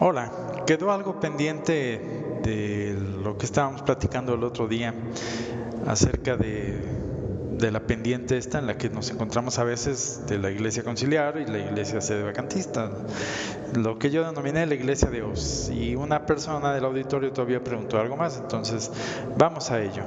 Hola, quedó algo pendiente de lo que estábamos platicando el otro día acerca de la pendiente esta en la que nos encontramos a veces de la iglesia conciliar y la iglesia sedevacantista, lo que yo denominé la iglesia de Oz. Y una persona del auditorio todavía preguntó algo más, entonces vamos a ello.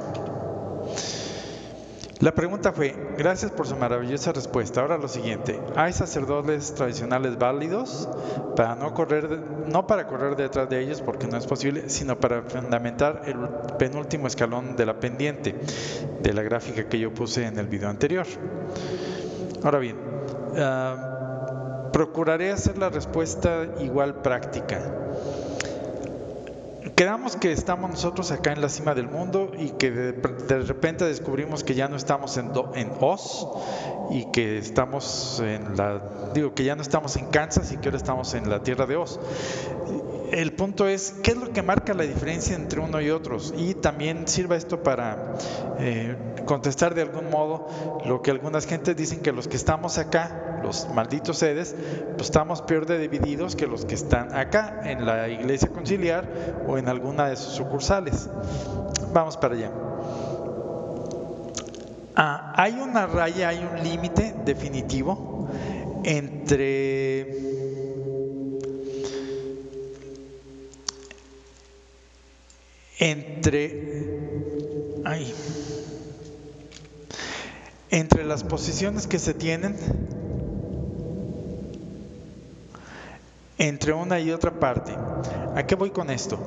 La pregunta fue, gracias por su maravillosa respuesta. Ahora lo siguiente, ¿hay sacerdotes tradicionales válidos para no para correr detrás de ellos porque no es posible, sino para fundamentar el penúltimo escalón de la pendiente de la gráfica que yo puse en el video anterior? Ahora bien, procuraré hacer la respuesta igual práctica. Quedamos que estamos nosotros acá en la cima del mundo y que de repente descubrimos que ya no estamos en Oz y que estamos que ya no estamos en Kansas y que ahora estamos en la tierra de Oz. El punto es, ¿qué es lo que marca la diferencia entre uno y otros? Y también sirva esto para contestar de algún modo lo que algunas gentes dicen, que los que estamos acá, los malditos sedes, pues estamos peor de divididos que los que están acá en la iglesia conciliar o en alguna de sus sucursales. Vamos para allá. Hay una raya, hay un límite definitivo entre las posiciones que se tienen entre una y otra parte. ¿A qué voy con esto?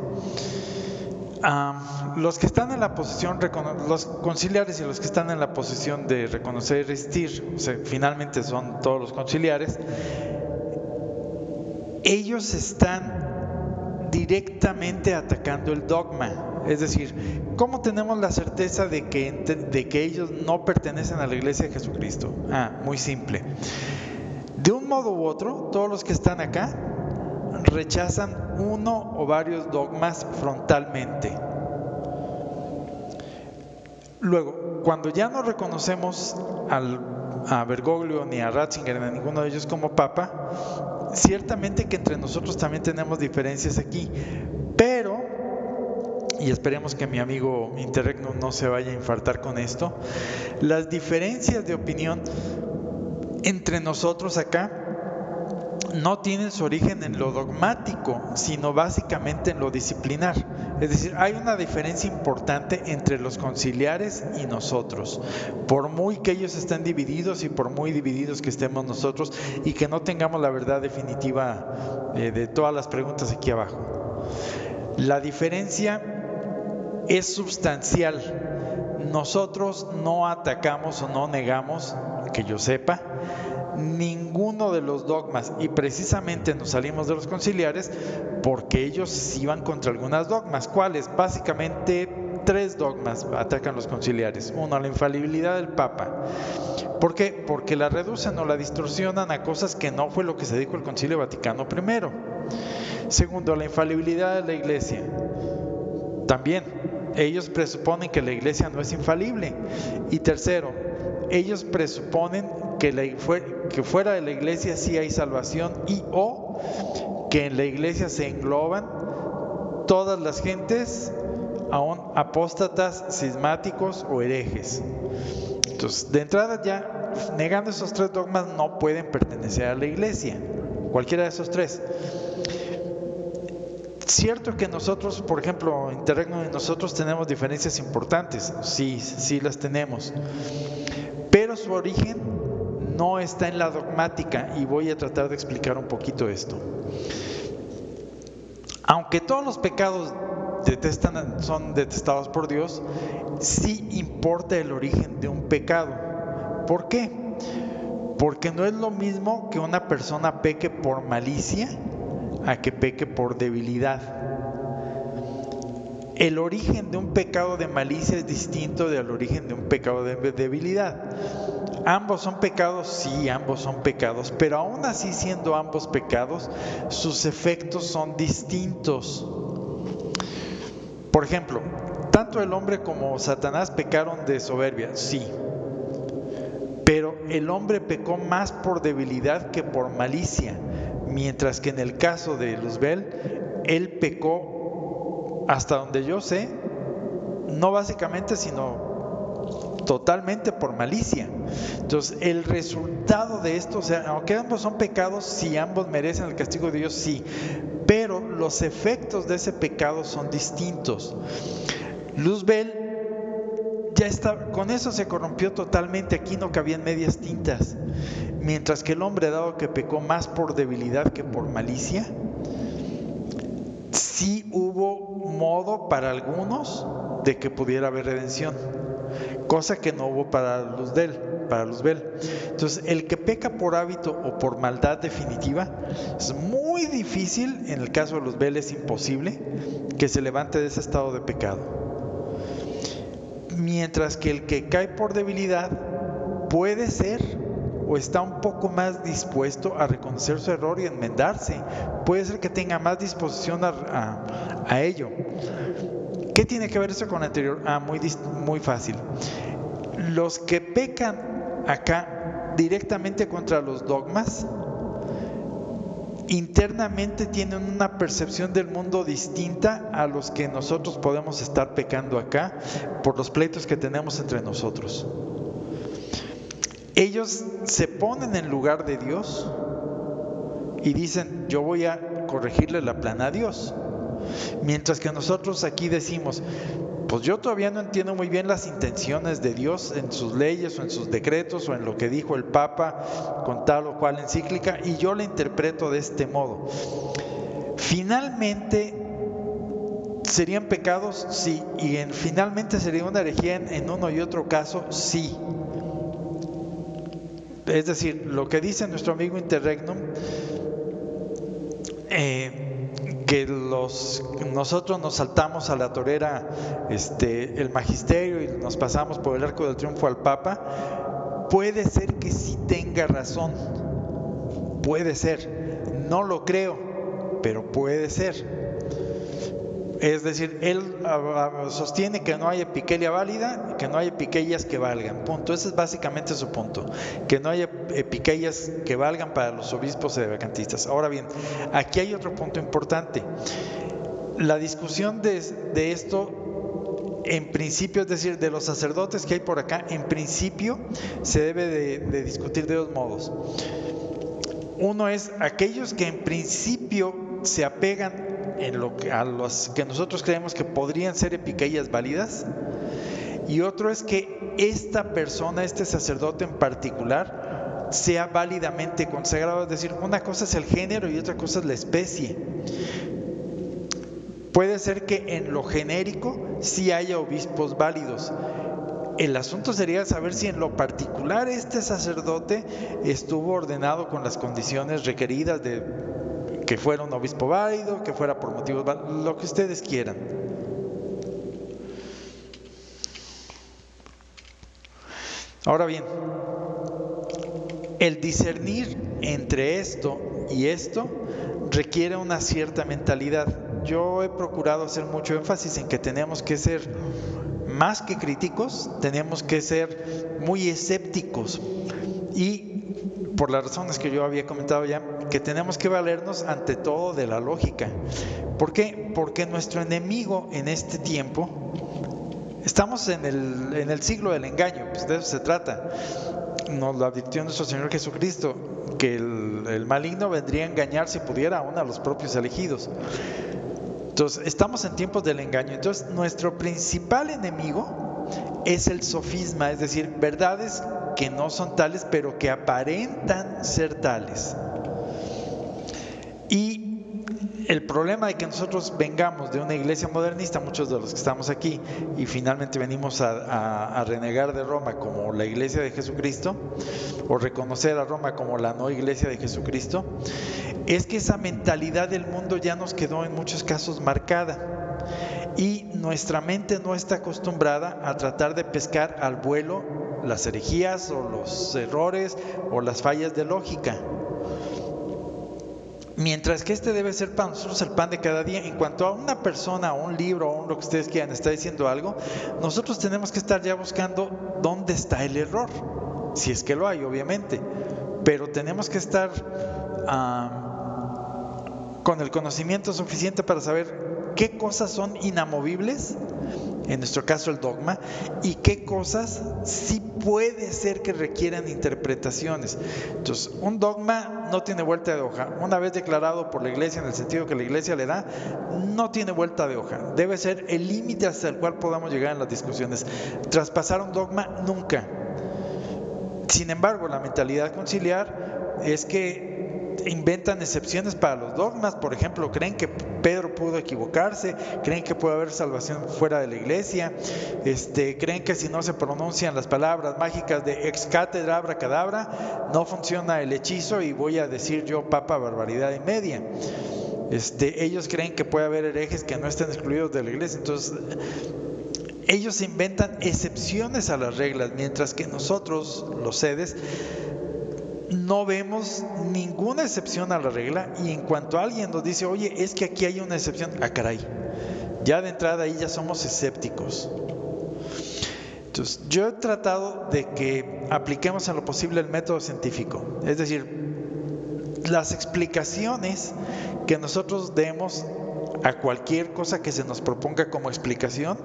Los que están en la posición, los conciliares y los que están en la posición de reconocer y resistir, o sea, finalmente son todos los conciliares, ellos están directamente atacando el dogma. Es decir, ¿cómo tenemos la certeza de que ellos no pertenecen a la iglesia de Jesucristo? Muy simple. De un modo u otro, todos los que están acá rechazan uno o varios dogmas frontalmente. Luego, cuando ya no reconocemos a Bergoglio ni a Ratzinger ni a ninguno de ellos como papa, ciertamente que entre nosotros también tenemos diferencias aquí, pero, y esperemos que mi amigo Interregnum no se vaya a infartar con esto, las diferencias de opinión entre nosotros acá no tienen su origen en lo dogmático, sino básicamente en lo disciplinar. Es decir, hay una diferencia importante entre los conciliares y nosotros. Por muy que ellos estén divididos y por muy divididos que estemos nosotros y que no tengamos la verdad definitiva de todas las preguntas aquí abajo. La diferencia es sustancial. Nosotros no atacamos o no negamos, que yo sepa, ninguno de los dogmas, y precisamente nos salimos de los conciliares porque ellos iban contra algunas dogmas. ¿Cuáles? Básicamente 3 dogmas atacan los conciliares. Uno, la infalibilidad del Papa. ¿Por qué? Porque la reducen o la distorsionan a cosas que no fue lo que se dijo el Concilio Vaticano I. Segundo, la infalibilidad de la Iglesia. También, ellos presuponen que la Iglesia no es infalible. Y tercero, ellos presuponen que fuera de la iglesia sí hay salvación y o que en la iglesia se engloban todas las gentes, aún apóstatas, cismáticos o herejes. Entonces, de entrada ya, negando esos 3 dogmas, no pueden pertenecer a la iglesia, cualquiera de esos 3. Cierto que nosotros, por ejemplo, Interregnum y nosotros tenemos diferencias importantes, sí las tenemos, pero su origen no está en la dogmática, y voy a tratar de explicar un poquito esto. Aunque todos los pecados son detestados por Dios, sí importa el origen de un pecado. ¿Por qué? Porque no es lo mismo que una persona peque por malicia a que peque por debilidad. El origen de un pecado de malicia es distinto del origen de un pecado de debilidad. ¿Ambos son pecados? Sí, ambos son pecados, pero aún así, siendo ambos pecados, sus efectos son distintos. Por ejemplo, tanto el hombre como Satanás pecaron de soberbia, sí, pero el hombre pecó más por debilidad que por malicia. mientras que en el caso de Luzbel, él pecó, hasta donde yo sé, no básicamente, sino totalmente por malicia. Entonces, el resultado de esto, o sea, aunque ambos son pecados, si ambos merecen el castigo de Dios, sí, pero los efectos de ese pecado son distintos. Luzbel ya está, con eso se corrompió totalmente, aquí no cabían medias tintas. Mientras que el hombre, dado que pecó más por debilidad que por malicia, sí hubo modo para algunos de que pudiera haber redención, cosa que no hubo para Luzbel. Entonces, el que peca por hábito o por maldad definitiva, es muy difícil, en el caso de Luzbel es imposible, que se levante de ese estado de pecado. Mientras que el que cae por debilidad puede ser o está un poco más dispuesto a reconocer su error y enmendarse. Puede ser que tenga más disposición a ello. ¿Qué tiene que ver eso con lo anterior? Muy fácil. Los que pecan acá directamente contra los dogmas, internamente tienen una percepción del mundo distinta a los que nosotros podemos estar pecando acá por los pleitos que tenemos entre nosotros. Ellos se ponen en lugar de Dios y dicen, yo voy a corregirle la plana a Dios. Mientras que nosotros aquí decimos, pues yo todavía no entiendo muy bien las intenciones de Dios en sus leyes o en sus decretos o en lo que dijo el Papa con tal o cual encíclica, y yo la interpreto de este modo. Finalmente, ¿serían pecados? Sí. Y finalmente sería una herejía en uno y otro caso, sí. Es decir, lo que dice nuestro amigo Interregnum, que nosotros nos saltamos a la torera el magisterio y nos pasamos por el arco del triunfo al Papa, puede ser que sí tenga razón, puede ser, no lo creo, pero puede ser. Es decir, él sostiene que no hay epiquelia válida, que no hay epiquelias que valgan, punto. Ese es básicamente su punto, que no hay epiquelias que valgan para los obispos sedevacantistas. Ahora bien, aquí hay otro punto importante. La discusión de esto, en principio, es decir, de los sacerdotes que hay por acá, en principio se debe de discutir de dos modos. Uno es aquellos que en principio se apegan a los que nosotros creemos que podrían ser epiquelias válidas, y otro es que esta persona, este sacerdote en particular, sea válidamente consagrado. Es decir, una cosa es el género y otra cosa es la especie. Puede ser que en lo genérico sí haya obispos válidos. El asunto sería saber si en lo particular este sacerdote estuvo ordenado con las condiciones requeridas de que fuera un obispo válido, que fuera por motivos válidos, lo que ustedes quieran. Ahora bien, el discernir entre esto y esto requiere una cierta mentalidad. Yo he procurado hacer mucho énfasis en que tenemos que ser más que críticos, tenemos que ser muy escépticos, y por las razones que yo había comentado ya, que tenemos que valernos ante todo de la lógica. ¿Por qué? Porque nuestro enemigo en este tiempo, estamos en el siglo del engaño, pues de eso se trata. Nos lo advirtió nuestro Señor Jesucristo, que el maligno vendría a engañar si pudiera aún a los propios elegidos. Entonces, estamos en tiempos del engaño. Entonces, nuestro principal enemigo es el sofisma, es decir, verdades que no son tales, pero que aparentan ser tales. Y el problema de que nosotros vengamos de una iglesia modernista, muchos de los que estamos aquí, y finalmente venimos a renegar de Roma como la iglesia de Jesucristo, o reconocer a Roma como la no iglesia de Jesucristo, es que esa mentalidad del mundo ya nos quedó en muchos casos marcada. Y nuestra mente no está acostumbrada a tratar de pescar al vuelo las herejías o los errores o las fallas de lógica. Mientras que debe ser para nosotros el pan de cada día. En cuanto a una persona o un libro o lo que ustedes quieran está diciendo algo, nosotros tenemos que estar ya buscando dónde está el error, si es que lo hay, obviamente. Pero tenemos que estar con el conocimiento suficiente para saber qué cosas son inamovibles, en nuestro caso el dogma, y qué cosas sí puede ser que requieran interpretaciones. Entonces, un dogma no tiene vuelta de hoja. Una vez declarado por la Iglesia en el sentido que la Iglesia le da, no tiene vuelta de hoja. Debe ser el límite hasta el cual podamos llegar en las discusiones. Traspasar un dogma, nunca. Sin embargo, la mentalidad conciliar es que inventan excepciones para los dogmas. Por ejemplo, creen que Pedro pudo equivocarse, creen que puede haber salvación fuera de la iglesia, creen que si no se pronuncian las palabras mágicas de ex cátedra, abracadabra, no funciona el hechizo y voy a decir yo papa barbaridad y media. Ellos creen que puede haber herejes que no estén excluidos de la iglesia. Entonces, ellos inventan excepciones a las reglas, mientras que nosotros, los sedes, no vemos ninguna excepción a la regla, y en cuanto alguien nos dice, oye, es que aquí hay una excepción, caray, ya de entrada ahí ya somos escépticos. Entonces, yo he tratado de que apliquemos en lo posible el método científico, es decir, las explicaciones que nosotros demos a cualquier cosa que se nos proponga como explicación,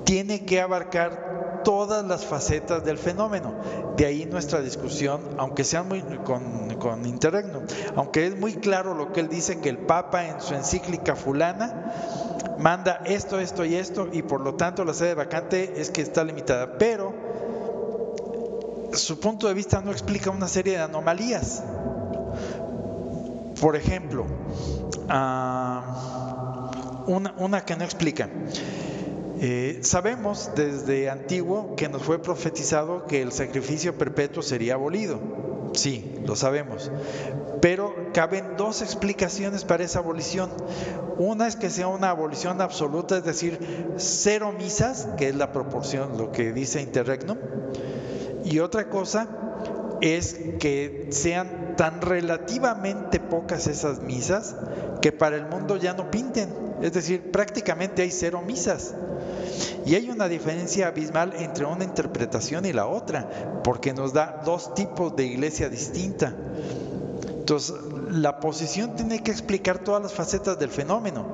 tiene que abarcar todas las facetas del fenómeno. De ahí nuestra discusión, aunque sea muy con Interregnum, aunque es muy claro lo que él dice, que el Papa en su encíclica fulana manda esto, esto y esto, y por lo tanto la sede vacante es que está limitada, pero su punto de vista no explica una serie de anomalías. Por ejemplo, una que no explica. Sabemos desde antiguo que nos fue profetizado que el sacrificio perpetuo sería abolido. Sí, lo sabemos. Pero caben dos explicaciones para esa abolición. Una es que sea una abolición absoluta, es decir, 0 misas, que es la proporción, lo que dice Interregnum. Y otra cosa es que sean tan relativamente pocas esas misas que para el mundo ya no pinten. Es decir, prácticamente hay 0 misas. Y hay una diferencia abismal entre una interpretación y la otra, porque nos da 2 tipos de iglesia distinta. Entonces, la posición tiene que explicar todas las facetas del fenómeno,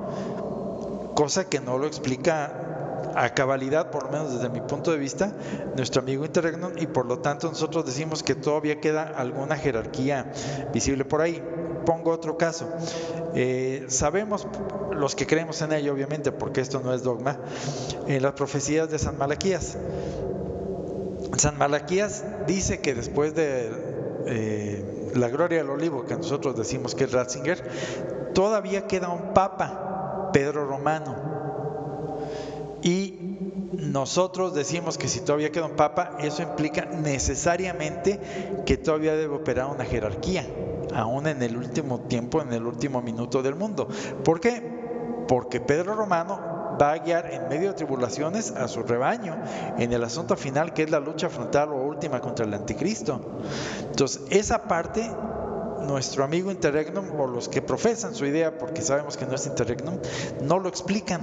cosa que no lo explica a cabalidad, por lo menos desde mi punto de vista, nuestro amigo Interregnum, y por lo tanto nosotros decimos que todavía queda alguna jerarquía visible por ahí. Pongo otro caso. Sabemos, los que creemos en ello, obviamente, porque esto no es dogma, en las profecías de San Malaquías. San Malaquías dice que después de la gloria del olivo, que nosotros decimos que es Ratzinger, todavía queda un papa, Pedro Romano. Y nosotros decimos que si todavía queda un papa, eso implica necesariamente que todavía debe operar una jerarquía, aún en el último tiempo, en el último minuto del mundo. ¿Por qué? Porque Pedro Romano va a guiar en medio de tribulaciones a su rebaño en el asunto final, que es la lucha frontal o última contra el anticristo. Entonces, esa parte, nuestro amigo Interregnum, o los que profesan su idea, porque sabemos que no es Interregnum, no lo explican,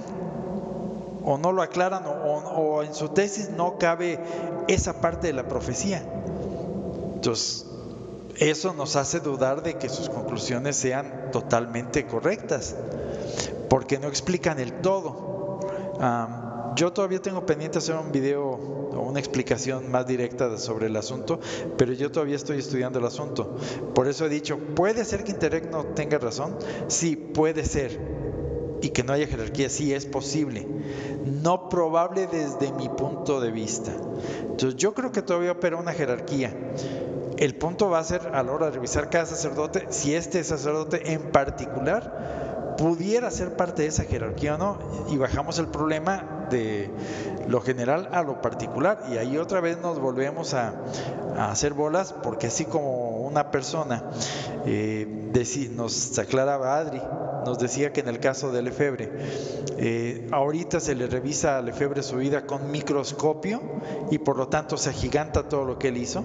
o no lo aclaran, o en su tesis no cabe esa parte de la profecía. Entonces, eso nos hace dudar de que sus conclusiones sean totalmente correctas, porque no explican el todo. Yo todavía tengo pendiente hacer un video o una explicación más directa sobre el asunto, pero yo todavía estoy estudiando el asunto. Por eso he dicho, ¿puede ser que Interregnum tenga razón? Sí, puede ser. Y que no haya jerarquía, sí, es posible. No probable desde mi punto de vista. Entonces, yo creo que todavía opera una jerarquía. El punto va a ser, a la hora de revisar cada sacerdote, si este sacerdote en particular pudiera ser parte de esa jerarquía o no, y bajamos el problema de lo general a lo particular, y ahí otra vez nos volvemos a hacer bolas, porque así como una persona nos aclaraba Adri, nos decía que en el caso de Lefebvre, ahorita se le revisa a Lefebvre su vida con microscopio y por lo tanto se agiganta todo lo que él hizo.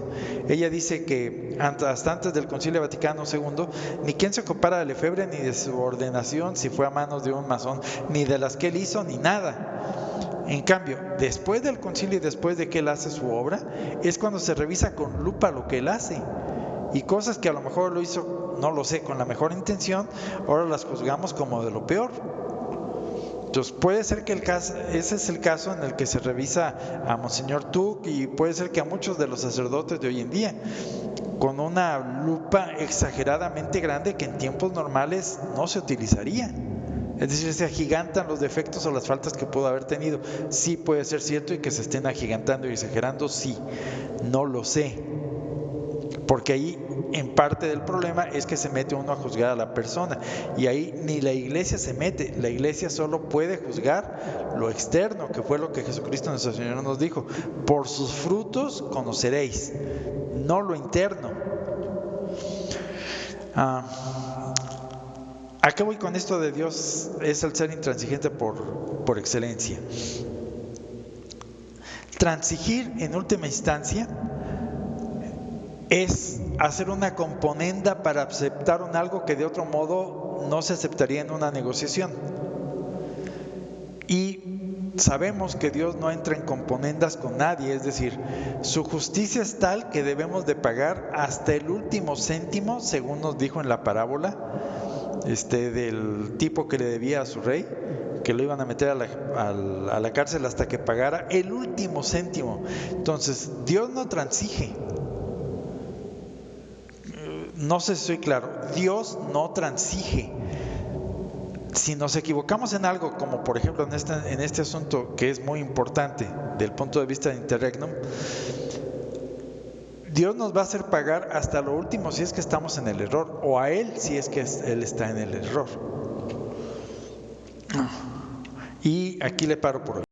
Ella dice que hasta antes del Concilio Vaticano II, ni quien se compara a Lefebvre, ni de su ordenación, si fue a manos de un masón, ni de las que él hizo, ni nada. En cambio, después del concilio y después de que él hace su obra, es cuando se revisa con lupa lo que él hace, y cosas que a lo mejor lo hizo no lo sé, con la mejor intención, ahora las juzgamos como de lo peor. Entonces puede ser que ese es el caso en el que se revisa a Monseñor Tuck, y puede ser que a muchos de los sacerdotes de hoy en día, con una lupa exageradamente grande que en tiempos normales no se utilizaría. Es decir, se agigantan los defectos o las faltas que pudo haber tenido. Sí puede ser cierto, y que se estén agigantando y exagerando, sí, no lo sé. Porque ahí en parte del problema es que se mete uno a juzgar a la persona, y ahí ni la iglesia se mete. La iglesia solo puede juzgar lo externo, que fue lo que Jesucristo nuestro Señor nos dijo: por sus frutos conoceréis, no lo interno. ¿A qué voy con esto de Dios es el ser intransigente por excelencia? Transigir en última instancia es hacer una componenda para aceptar un algo que de otro modo no se aceptaría en una negociación. Y sabemos que Dios no entra en componendas con nadie, es decir, su justicia es tal que debemos de pagar hasta el último céntimo, según nos dijo en la parábola del tipo que le debía a su rey, que lo iban a meter a la cárcel hasta que pagara el último céntimo. Entonces, Dios no transige. No sé si soy claro, Dios no transige. Si nos equivocamos en algo, como por ejemplo en este asunto que es muy importante del punto de vista de Interregnum, Dios nos va a hacer pagar hasta lo último si es que estamos en el error, o a Él si es que Él está en el error. Y aquí le paro por hoy.